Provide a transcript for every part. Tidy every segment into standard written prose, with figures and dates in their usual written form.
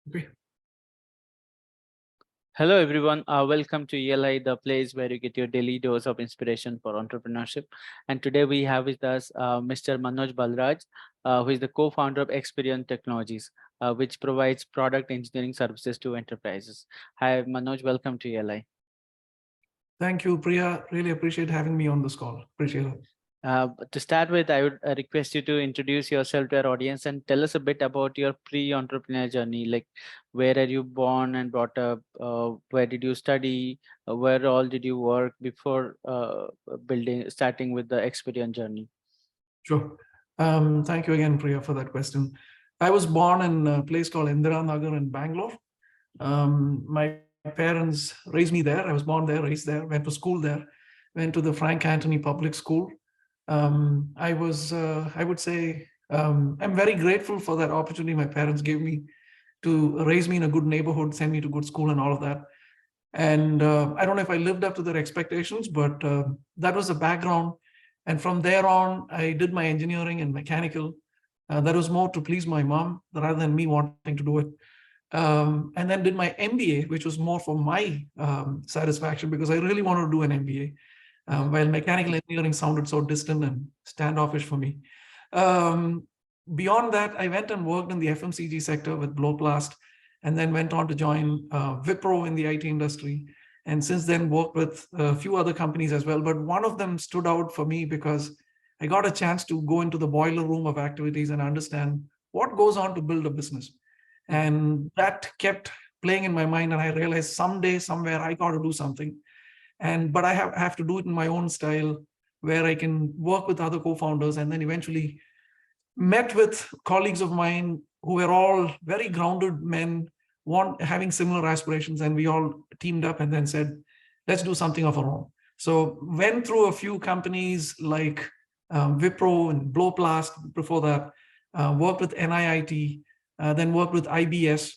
Okay. Hello, everyone. Welcome to ELI, the place where you get your daily dose of inspiration for entrepreneurship. And today we have with us Mr. Manoj Balraj, who is the co-founder of Experion Technologies, which provides product engineering services to enterprises. Hi, Manoj. Welcome to ELI. Thank you, Priya. Really appreciate having me on this call. Appreciate it. To start with, I would request you to introduce yourself to our audience and tell us a bit about your pre-entrepreneur journey. Like, where are you born and brought up? Where did you study? Where all did you work before starting with the experience journey? Sure. Thank you again, Priya, for that question. I was born in a place called Indira Nagar in Bangalore. My parents raised me there. I was born there, raised there, went to school there, went to the Frank Anthony Public School. I would say, I'm very grateful for that opportunity my parents gave me to raise me in a good neighborhood, send me to good school and all of that. And I don't know if I lived up to their expectations, but that was the background. And from there on, I did my engineering and mechanical. That was more to please my mom rather than me wanting to do it. And then did my MBA, which was more for my satisfaction because I really wanted to do an MBA. While mechanical engineering sounded so distant and standoffish for me. Beyond that, I went and worked in the FMCG sector with Blowplast, and then went on to join Wipro in the IT industry. And since then worked with a few other companies as well. But one of them stood out for me because I got a chance to go into the boiler room of activities and understand what goes on to build a business. And that kept playing in my mind. And I realized someday, somewhere, I got to do something. But I have to do it in my own style where I can work with other co-founders, and then eventually met with colleagues of mine who were all very grounded men, having similar aspirations, and we all teamed up and then said, let's do something of our own. So went through a few companies like Wipro and Blowplast before that, worked with NIIT, then worked with IBS,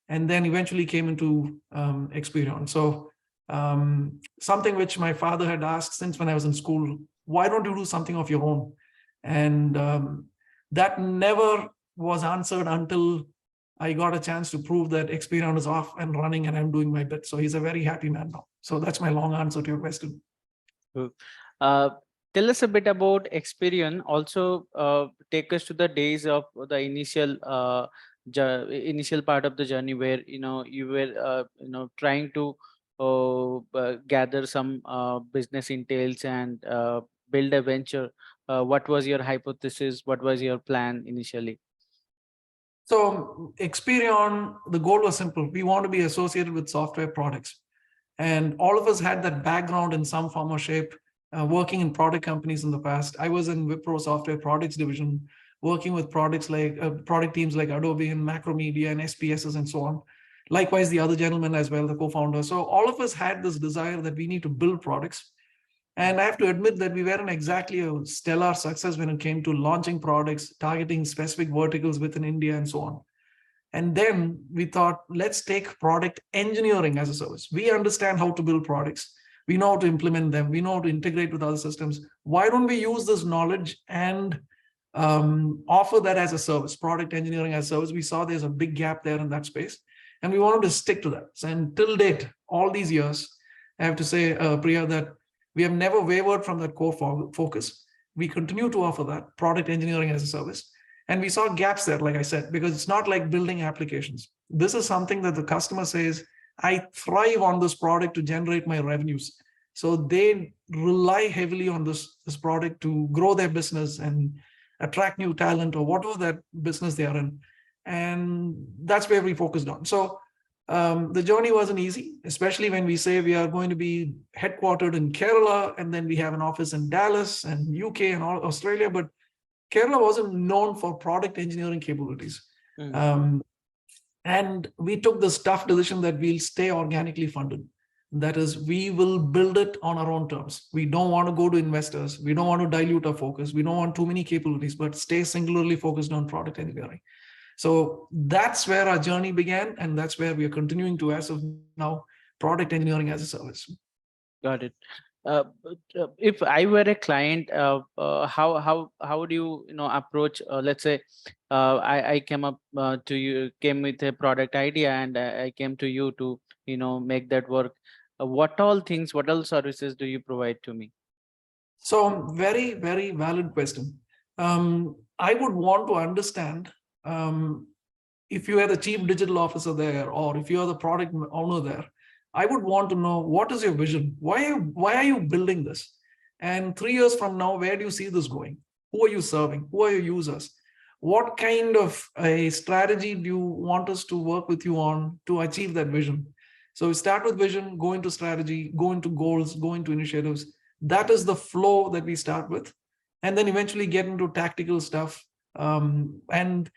and then eventually came into Experion. So something which my father had asked since when I was in school, why don't you do something of your own? And that never was answered until I got a chance to prove that Experion is off and running and I'm doing my bit. So he's a very happy man now. So that's my long answer to your question. Uh, Tell us a bit about Experion. Also, take us to the days of the initial part of the journey where you were trying to gather some business entails and build a venture. What was your hypothesis? What was your plan initially? So Experion, the goal was simple. We want to be associated with software products. And all of us had that background in some form or shape, working in product companies in the past. I was in Wipro Software Products Division, working with product teams like Adobe and Macromedia and SPSs and so on. Likewise, the other gentleman as well, the co-founder. So all of us had this desire that we need to build products. And I have to admit that we weren't exactly a stellar success when it came to launching products, targeting specific verticals within India and so on. And then we thought, let's take product engineering as a service. We understand how to build products. We know how to implement them. We know how to integrate with other systems. Why don't we use this knowledge and offer that as a service, product engineering as a service? We saw there's a big gap there in that space. And we wanted to stick to that. So until date, all these years, I have to say, Priya, that we have never wavered from that core focus. We continue to offer that product engineering as a service. And we saw gaps there, like I said, because it's not like building applications. This is something that the customer says, I thrive on this product to generate my revenues. So they rely heavily on this product to grow their business and attract new talent or whatever that business they are in. And that's where we focused on. So the journey wasn't easy, especially when we say we are going to be headquartered in Kerala, and then we have an office in Dallas and UK and all Australia, but Kerala wasn't known for product engineering capabilities. And we took this tough decision that we'll stay organically funded. That is, we will build it on our own terms. We don't want to go to investors. We don't want to dilute our focus. We don't want too many capabilities, but stay singularly focused on product engineering. So that's where our journey began. And that's where we are continuing to, as of now, product engineering as a service. Got it. If I were a client, how would you approach? Let's say I came with a product idea, and I came to you to make that work. What all things, what all services do you provide to me? So very, very valid question. I would want to understand, if you are the chief digital officer there, or if you are the product owner there, I would want to know, what is your vision? Why are you building this? And 3 years from now, where do you see this going? Who are you serving? Who are your users? What kind of a strategy do you want us to work with you on to achieve that vision? So we start with vision, go into strategy, go into goals, go into initiatives. That is the flow that we start with, and then eventually get into tactical stuff. And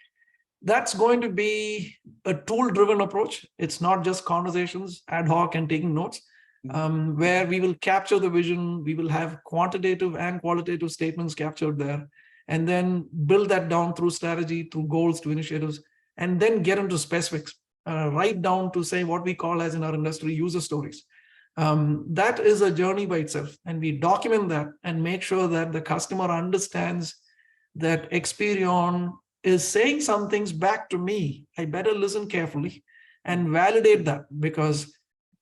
that's going to be a tool driven approach. It's not just conversations ad hoc and taking notes, where we will capture the vision. We will have quantitative and qualitative statements captured there, and then build that down through strategy, through goals, to initiatives, and then get into specifics, right down to, say, what we call, as in our industry, user stories. That is a journey by itself, and we document that and make sure that the customer understands that Experion is saying some things back to me. I better listen carefully and validate that, because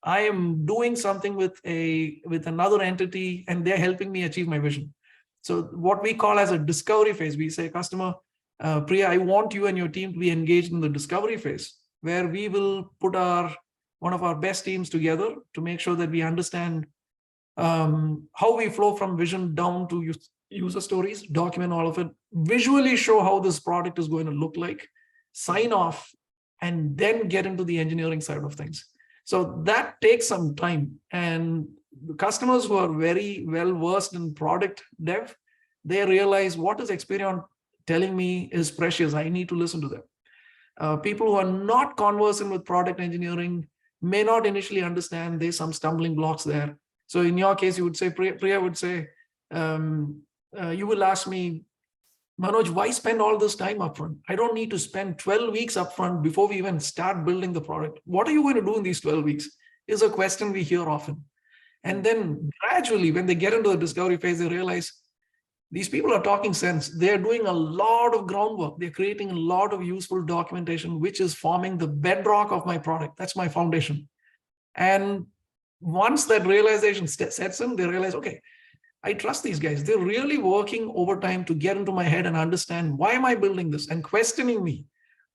I am doing something with another entity, and they're helping me achieve my vision. So what we call as a discovery phase, we say, customer, Priya, I want you and your team to be engaged in the discovery phase, where we will put one of our best teams together to make sure that we understand how we flow from vision down to user stories, document all of it, visually show how this product is going to look like, sign off, and then get into the engineering side of things. So that takes some time. And the customers who are very well versed in product dev, they realize, what is Experion telling me is precious. I need to listen to them. People who are not conversant with product engineering may not initially understand. There's some stumbling blocks there. So in your case, you would say, Priya would say, you will ask me, Manoj, why spend all this time upfront? I don't need to spend 12 weeks upfront before we even start building the product. What are you going to do in these 12 weeks? Is a question we hear often. And then gradually, when they get into the discovery phase, they realize these people are talking sense. They're doing a lot of groundwork. They're creating a lot of useful documentation, which is forming the bedrock of my product. That's my foundation. And once that realization sets in, they realize, okay, I trust these guys. They're really working overtime to get into my head and understand, why am I building this, and questioning me.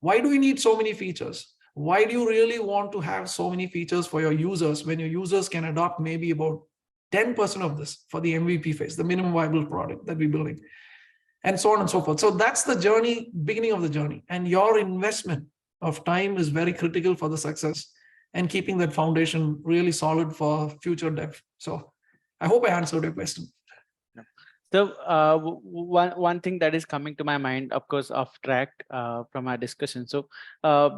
Why do we need so many features? Why do you really want to have so many features for your users when your users can adopt maybe about 10% of this for the MVP phase, the minimum viable product that we're building, and so on and so forth. So that's the journey, beginning of the journey. And your investment of time is very critical for the success and keeping that foundation really solid for future dev. So I hope I answered your question. So one thing that is coming to my mind, of course, off track from our discussion. So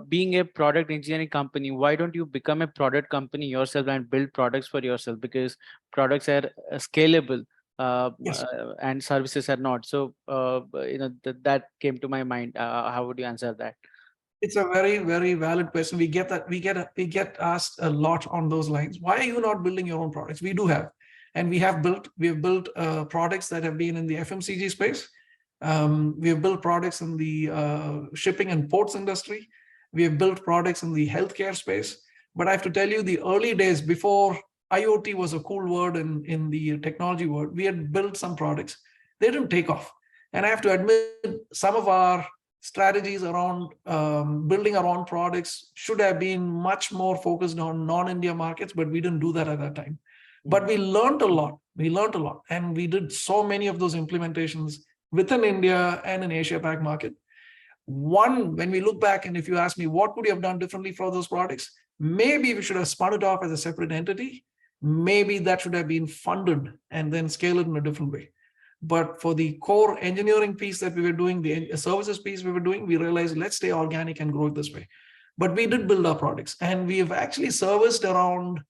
being a product engineering company, why don't you become a product company yourself and build products for yourself? Because products are scalable, Yes. and services are not. So that came to my mind. How would you answer that? It's a very, very valid question. We get that. We get asked a lot on those lines. Why are you not building your own products? We do have, and we have built products that have been in the FMCG space. We have built products in the shipping and ports industry. We have built products in the healthcare space. But I have to tell you, the early days before IoT was a cool word in the technology world, we had built some products. They didn't take off. And I have to admit, some of our strategies around building our own products should have been much more focused on non-India markets, but we didn't do that at that time. But we learned a lot. And we did so many of those implementations within India and in Asia Pac market. One, when we look back, and if you ask me, what would you have done differently for those products? Maybe we should have spun it off as a separate entity. Maybe that should have been funded and then scale it in a different way. But for the core engineering piece that we were doing, the services piece we were doing, we realized, let's stay organic and grow it this way. But we did build our products, and we have actually serviced around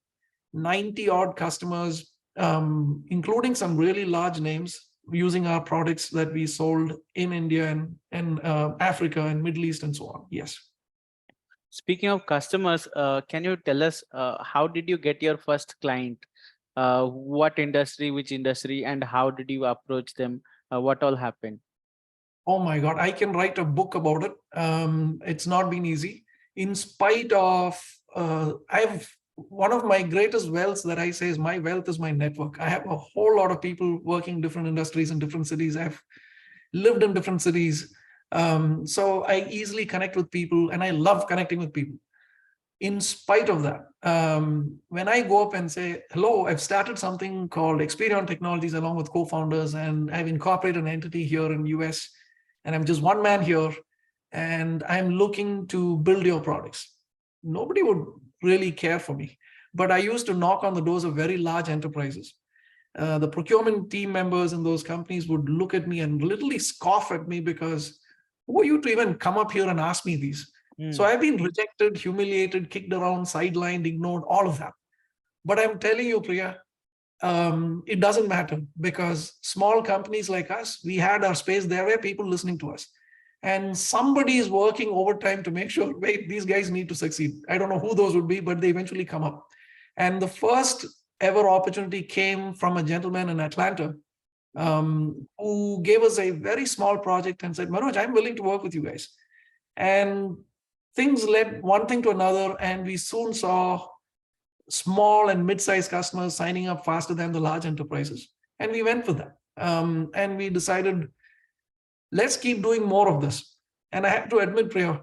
90 odd customers, including some really large names, using our products that we sold in India and Africa and Middle East and so on. Yes. Speaking of customers, can you tell us how did you get your first client? what industry, which industry, and how did you approach them? What all happened? Oh my God, I can write a book about it. It's not been easy. In spite of, I've one of my greatest wealths that I say is my wealth is my network. I have a whole lot of people working different industries in different cities. I've lived in different cities. So I easily connect with people and I love connecting with people. In spite of that, when I go up and say, hello, I've started something called Experion Technologies along with co-founders, and I've incorporated an entity here in US, and I'm just one man here, and I'm looking to build your products. Nobody would really care for me. But I used to knock on the doors of very large enterprises. The procurement team members in those companies would look at me and literally scoff at me because who are you to even come up here and ask me these? So I've been rejected, humiliated, kicked around, sidelined, ignored, all of that. But I'm telling you, Priya, it doesn't matter because small companies like us, we had our space. There were people listening to us. And somebody is working overtime to make sure, wait, these guys need to succeed. I don't know who those would be, but they eventually come up. And the first ever opportunity came from a gentleman in Atlanta who gave us a very small project and said, Manoj, I'm willing to work with you guys. And things led one thing to another, and we soon saw small and mid-sized customers signing up faster than the large enterprises. And we went for that. And we decided, let's keep doing more of this. And I have to admit, Priya,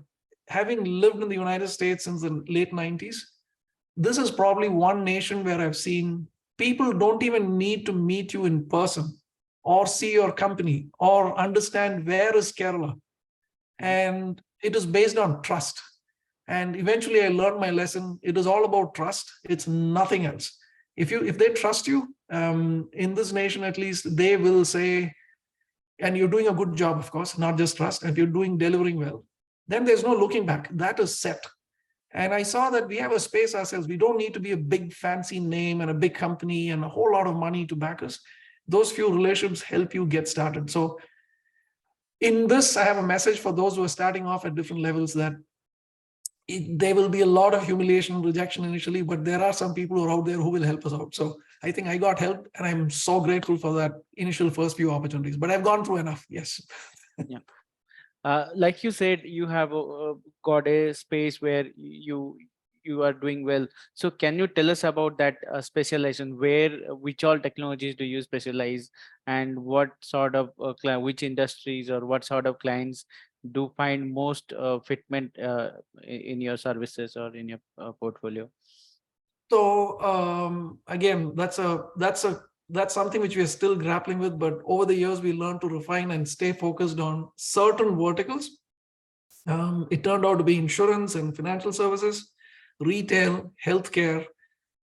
having lived in the United States since the late 90s, this is probably one nation where I've seen people don't even need to meet you in person or see your company or understand where is Kerala. And it is based on trust. And eventually I learned my lesson. It is all about trust. It's nothing else. If they trust you, in this nation at least, they will say, and you're doing a good job, of course, not just trust. If you're delivering well, then there's no looking back. That is set. And I saw that we have a space ourselves. We don't need to be a big fancy name and a big company and a whole lot of money to back us. Those few relationships help you get started. So in this, I have a message for those who are starting off at different levels that there will be a lot of humiliation and rejection initially, but there are some people who are out there who will help us out. So I think I got help, and I'm so grateful for that initial first few opportunities, but I've gone through enough. Yes. Yeah. Like you said, you have got a space where you are doing well. So can you tell us about that specialization? Which all technologies do you specialize, and what sort of which industries or what sort of clients do find most fitment in your services or in your portfolio? So again, that's something which we are still grappling with, but over the years we learned to refine and stay focused on certain verticals. It turned out to be insurance and financial services, retail, healthcare,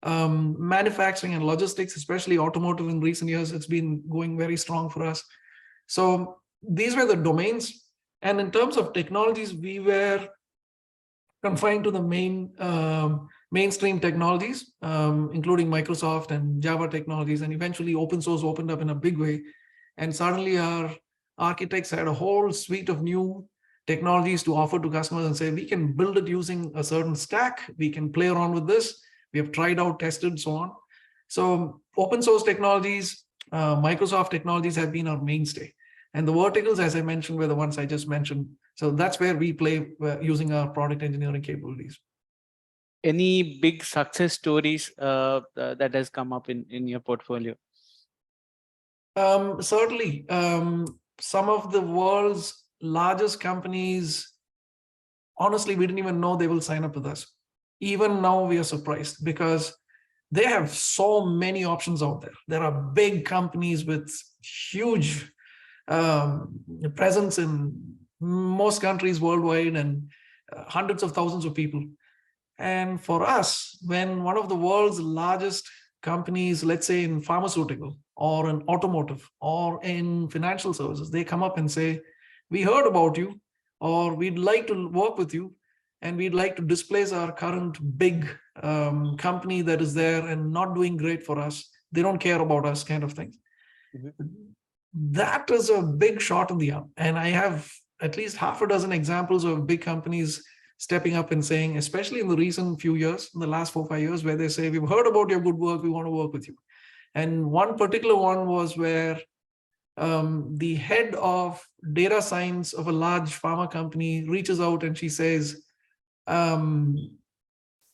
manufacturing and logistics, especially automotive in recent years. It's been going very strong for us. So these were the domains. And in terms of technologies, we were confined to the mainstream technologies, including Microsoft and Java technologies, and eventually open source opened up in a big way. And suddenly our architects had a whole suite of new technologies to offer to customers and say, we can build it using a certain stack. We can play around with this. We have tried out, tested, so on. So open source technologies, Microsoft technologies have been our mainstay. And the verticals, as I mentioned, were the ones I just mentioned. So that's where we play using our product engineering capabilities. Any big success stories that has come up in your portfolio? Certainly. Some of the world's largest companies, honestly, we didn't even know they will sign up with us. Even now we are surprised because they have so many options out there. There are big companies with huge presence in most countries worldwide and hundreds of thousands of people. And for us, when one of the world's largest companies, let's say in pharmaceutical or in automotive or in financial services, they come up and say, we heard about you, or we'd like to work with you, and we'd like to displace our current big company that is there and not doing great for us. They don't care about us, kind of thing. Mm-hmm. That is a big shot in the arm. And I have at least half a dozen examples of big companies stepping up and saying, especially in the recent few years, in the last 4 or 5 years, where they say, we've heard about your good work, we want to work with you. And one particular one was where the head of data science of a large pharma company reaches out and she says, um,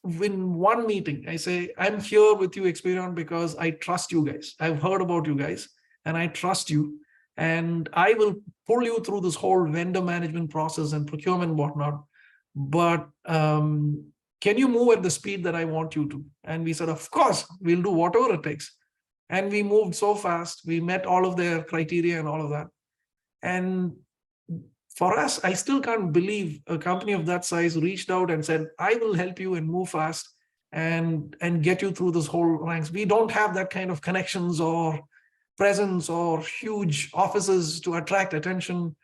in one meeting, I say, I'm here with you, Experion, because I trust you guys. I've heard about you guys and I trust you. And I will pull you through this whole vendor management process and procurement and whatnot. But can you move at the speed that I want you to? And we said, of course, we'll do whatever it takes. And we moved so fast. We met all of their criteria and all of that. And for us, I still can't believe a company of that size reached out and said, I will help you and move fast and get you through this whole ranks. We don't have that kind of connections or presence or huge offices to attract attention.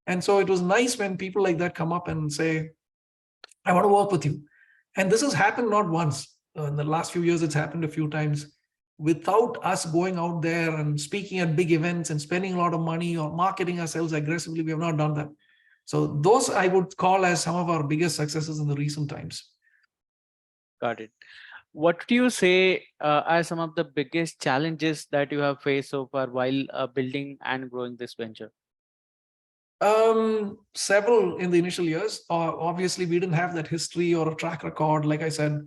And so it was nice when people like that come up and say, I want to work with you. And this has happened not once. In the last few years, it's happened a few times. Without us going out there and speaking at big events and spending a lot of money or marketing ourselves aggressively, we have not done that. So those I would call as some of our biggest successes in the recent times. Got it. What do you say are some of the biggest challenges that you have faced so far while building and growing this venture? Several in the initial years. Obviously, we didn't have that history or a track record, like I said.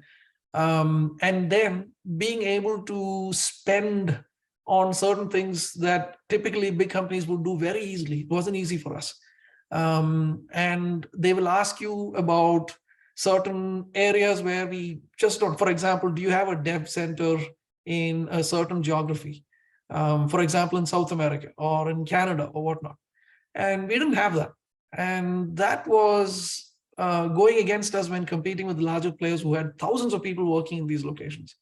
And then being able to spend on certain things that typically big companies would do very easily. It wasn't easy for us. And they will ask you about certain areas where we just don't. For example, do you have a dev center in a certain geography? For example, in South America or in Canada or whatnot. And we didn't have that. And that was going against us when competing with larger players who had thousands of people working in these locations.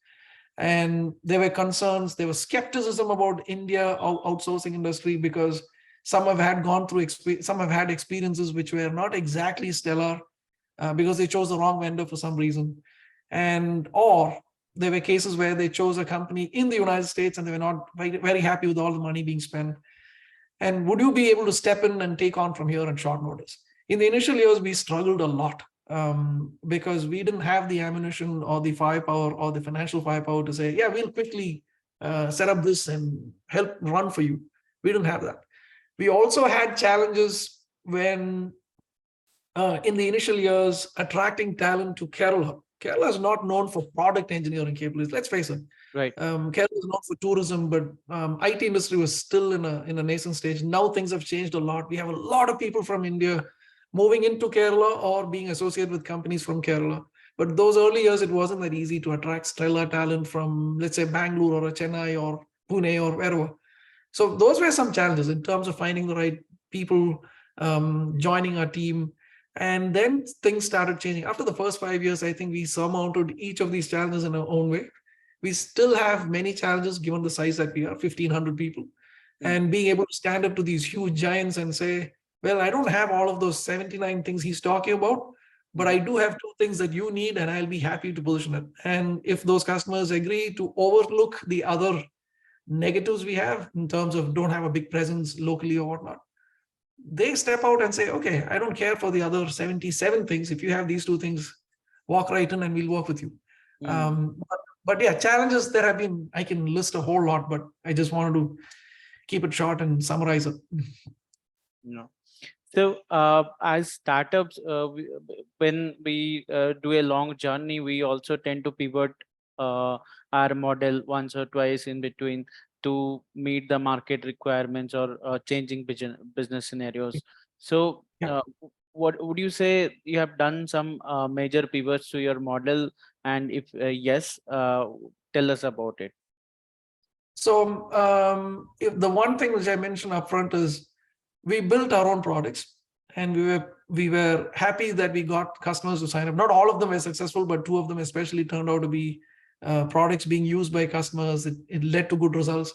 And there were concerns, there was skepticism about India outsourcing industry because some have had experiences which were not exactly stellar because they chose the wrong vendor for some reason. Or there were cases where they chose a company in the United States and they were not very happy with all the money being spent. And would you be able to step in and take on from here on short notice? In the initial years, we struggled a lot because we didn't have the ammunition or the firepower or the financial firepower to say, yeah, we'll quickly set up this and help run for you. We didn't have that. We also had challenges when in the initial years, attracting talent to Kerala. Kerala is not known for product engineering capabilities. Let's face it. Right. Kerala is known for tourism, but IT industry was still in a nascent stage. Now things have changed a lot. We have a lot of people from India moving into Kerala or being associated with companies from Kerala. But those early years, it wasn't that easy to attract stellar talent from, let's say, Bangalore or Chennai or Pune or wherever. So those were some challenges in terms of finding the right people, joining our team. And then things started changing. After the first 5 years, I think we surmounted each of these challenges in our own way. We still have many challenges given the size that we are, 1,500 people. And being able to stand up to these huge giants and say, well, I don't have all of those 79 things he's talking about, but I do have 2 things that you need, and I'll be happy to position it. And if those customers agree to overlook the other negatives we have in terms of don't have a big presence locally or whatnot, they step out and say, okay, I don't care for the other 77 things. If you have these 2 things, walk right in and we'll work with you. But yeah, challenges there have been, I can list a whole lot, but I just wanted to keep it short and summarize it. No. So as startups, when we do a long journey, we also tend to pivot our model once or twice in between to meet the market requirements or changing business scenarios. So what would you say you have done some major pivots to your model? And if yes, tell us about it. So if the one thing which I mentioned upfront is we built our own products, and we were happy that we got customers to sign up. Not all of them were successful, but 2 of them especially turned out to be products being used by customers. It led to good results.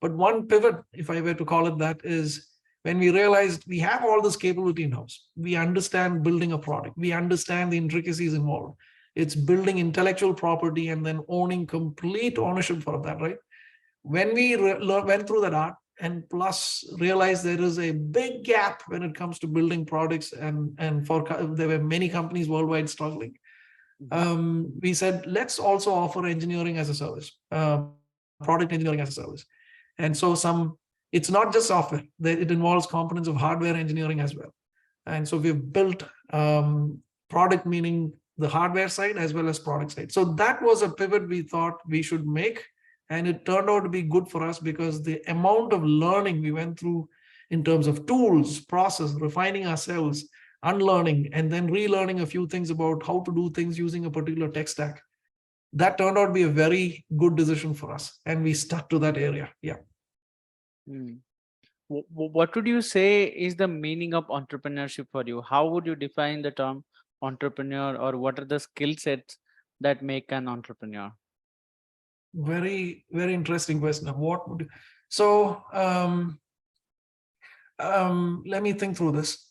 But one pivot, if I were to call it that, is when we realized we have all this capability in-house. We understand building a product. We understand the intricacies involved. It's building intellectual property and then owning complete ownership for that, right? When we went through that art and plus realized there is a big gap when it comes to building products and there were many companies worldwide struggling, we said, let's also offer engineering as a service. product engineering as a service. And so it's not just software, it involves components of hardware engineering as well. And so we've built product, meaning the hardware side as well as product side. So that was a pivot we thought we should make. And it turned out to be good for us because the amount of learning we went through in terms of tools, process, refining ourselves, unlearning, and then relearning a few things about how to do things using a particular tech stack, that turned out to be a very good decision for us. And we stuck to that area. Yeah. What would you say is the meaning of entrepreneurship for you? How would you define the term entrepreneur, or what are the skill sets that make an entrepreneur? Very, very interesting question. What would so let me think through this.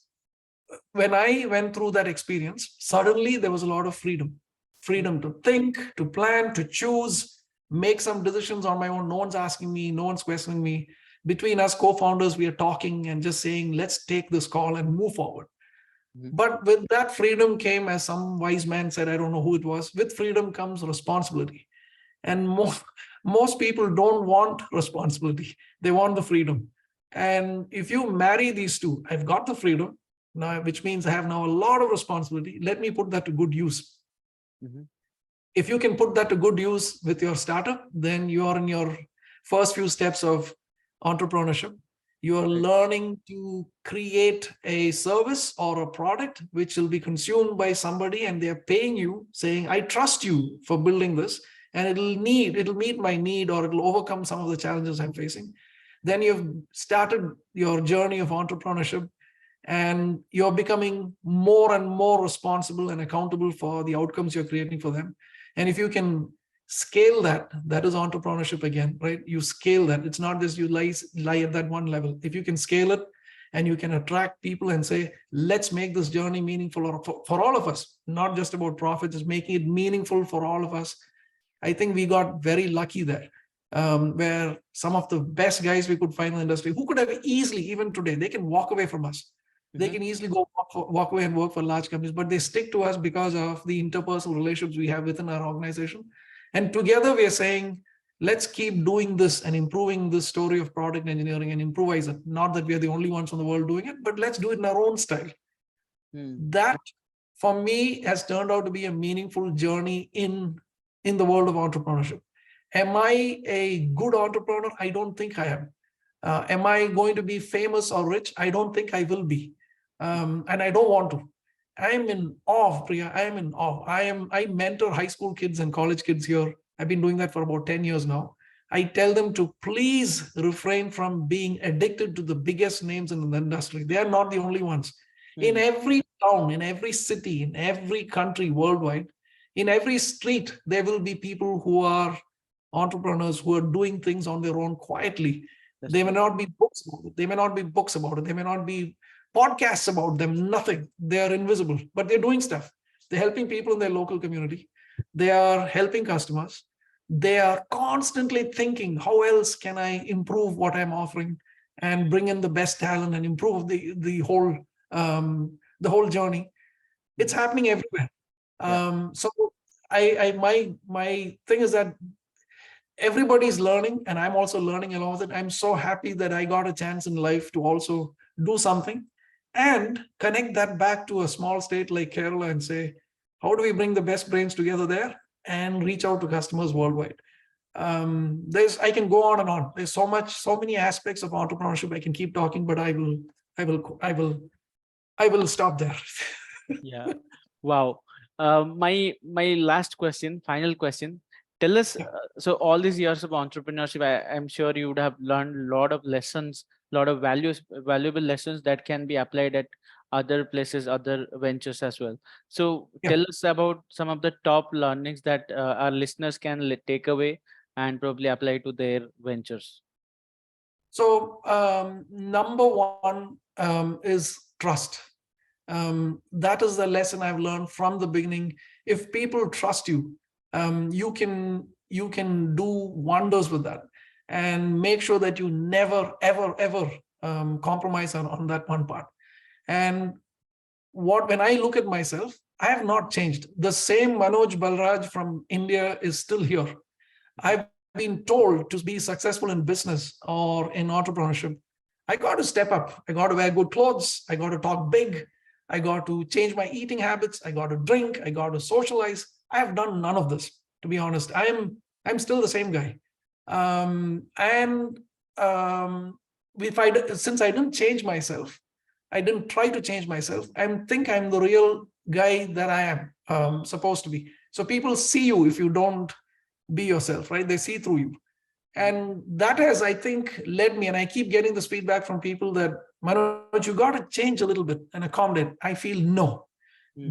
When I went through that experience, suddenly there was a lot of freedom to think, to plan, to choose, make some decisions on my own. No one's asking me, no one's questioning me. Between us co-founders, we are talking and just saying, let's take this call and move forward. But with that freedom came, as some wise man said, I don't know who it was, with freedom comes responsibility. And most people don't want responsibility. They want the freedom. And if you marry these two, I've got the freedom now, which means I have now a lot of responsibility. Let me put that to good use. If you can put that to good use with your startup, then you are in your first few steps of entrepreneurship. You are learning to create a service or a product which will be consumed by somebody, and they're paying you, saying, I trust you for building this, and it'll meet my need, or it'll overcome some of the challenges I'm facing. Then you've started your journey of entrepreneurship, and you're becoming more and more responsible and accountable for the outcomes you're creating for them. And if you can scale that, that is entrepreneurship again, right? You scale that. It's not just you lie at that one level. If you can scale it and you can attract people and say, let's make this journey meaningful for all of us, not just about profits, just making it meaningful for all of us. I think we got very lucky there, where some of the best guys we could find in the industry, who could have easily, even today, they can walk away from us. They can easily go walk away and work for large companies, but they stick to us because of the interpersonal relationships we have within our organization. And together we are saying, let's keep doing this and improving this story of product engineering and improvise it. Not that we are the only ones in the world doing it, but let's do it in our own style. That, for me, has turned out to be a meaningful journey in the world of entrepreneurship. Am I a good entrepreneur? I don't think I am. Am I going to be famous or rich? I don't think I will be. And I don't want to. I am in awe, Priya. I am in awe. I mentor high school kids and college kids here. I've been doing that for about 10 years now. I tell them to please refrain from being addicted to the biggest names in the industry. They are not the only ones. In every town, in every city, in every country worldwide, in every street, there will be people who are entrepreneurs who are doing things on their own quietly. They may not be books about it. They may not be books about it. They may not be podcasts about them, nothing. They are invisible, but they're doing stuff. They're helping people in their local community. They are helping customers. They are constantly thinking, how else can I improve what I'm offering and bring in the best talent and improve the whole journey. It's happening everywhere. So my thing is that everybody's learning, and I'm also learning along with it. I'm so happy that I got a chance in life to also do something and connect that back to a small state like Kerala and say, how do we bring the best brains together there and reach out to customers worldwide? I can go on and on. There's so many aspects of entrepreneurship. I can keep talking, but I will stop there. Yeah. Wow. My last question, final question. Tell us, so all these years of entrepreneurship, I'm sure you would have learned a lot of lessons, a lot of valuable lessons that can be applied at other places, other ventures as well. So tell us about some of the top learnings that our listeners can take away and probably apply to their ventures. So number one is trust. That is the lesson I've learned from the beginning. If people trust you, you can do wonders with that, and make sure that you never, ever compromise on that one part. And when I look at myself, I have not changed. The same Manoj Balraj from India is still here. I've been told to be successful in business or in entrepreneurship, I got to step up. I got to wear good clothes. I got to talk big. I got to change my eating habits. I got to drink. I got to socialize. I have done none of this, to be honest. I'm still the same guy. And if since I didn't change myself, I didn't try to change myself. I think I'm the real guy that I am supposed to be. So people see you if you don't be yourself, right? They see through you. And that has, I think, led me, and I keep getting this feedback from people that, Manoj, you got to change a little bit and accommodate. I feel no.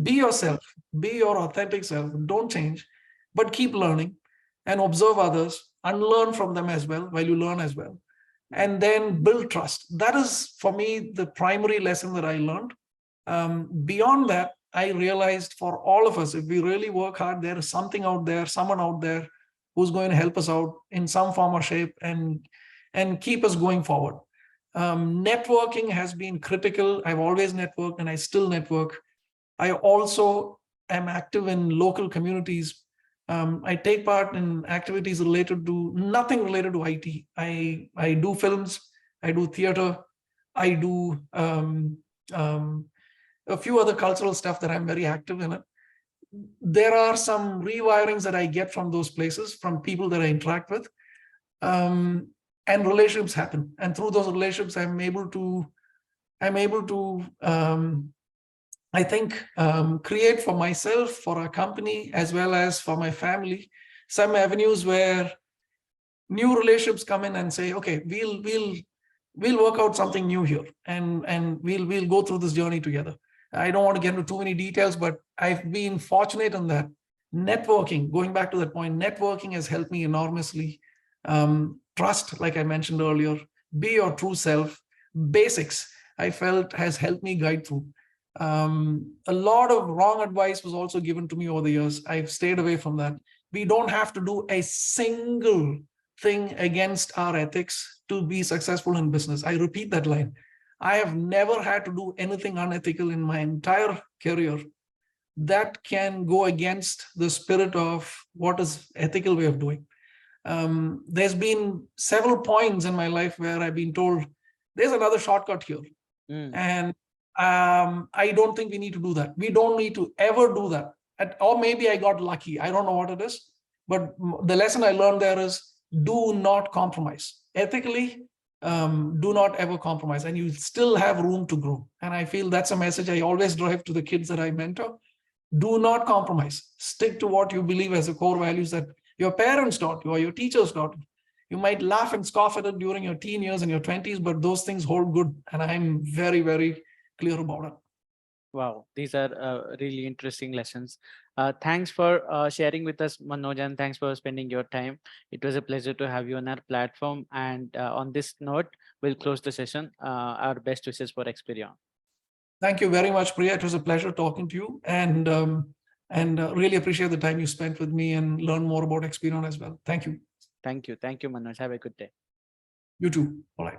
Be yourself, be your authentic self. Don't change, but keep learning and observe others, unlearn from them as well while you learn as well. And then build trust. That is, for me, the primary lesson that I learned. Beyond that, I realized for all of us, if we really work hard, there is something out there, someone out there who's going to help us out in some form or shape and keep us going forward. Networking has been critical. I've always networked and I still network. I also am active in local communities. I take part in activities related to nothing related to IT. I do films, I do theater, I do a few other cultural stuff that I'm very active in it. There are some rewirings that I get from those places, from people that I interact with, and relationships happen. And through those relationships, I'm able to, I think, create for myself, for our company, as well as for my family, some avenues where new relationships come in and say, okay, we'll work out something new here, and we'll go through this journey together. I don't want to get into too many details, but I've been fortunate in that. Networking, going back to that point, networking has helped me enormously. Trust, like I mentioned earlier, be your true self. Basics, I felt, has helped me guide through. A lot of wrong advice was also given to me over the years. I've stayed away from that. We don't have to do a single thing against our ethics to be successful in business. I repeat that line. I have never had to do anything unethical in my entire career that can go against the spirit of what is ethical way of doing. There's been several points in my life where I've been told there's another shortcut here. And I don't think we need to do that. We don't need to ever do that. Or maybe I got lucky. I don't know what it is. But the lesson I learned there is, do not compromise. Ethically, do not ever compromise, and you still have room to grow. And I feel that's a message I always drive to the kids that I mentor. Do not compromise. Stick to what you believe as the core values that your parents taught you or your teachers taught you. You might laugh and scoff at it during your teen years and your 20s, but those things hold good. And I'm very, very clear about it. Wow, these are really interesting lessons. Thanks for sharing with us, Manoj, and thanks for spending your time. It was a pleasure to have you on our platform. And on this note, we'll close the session. Our best wishes for Experion. Thank you very much, Priya. It was a pleasure talking to you, and really appreciate the time you spent with me and learn more about Experion as well. Thank you. Thank you. Thank you, Manoj. Have a good day. You too. All right.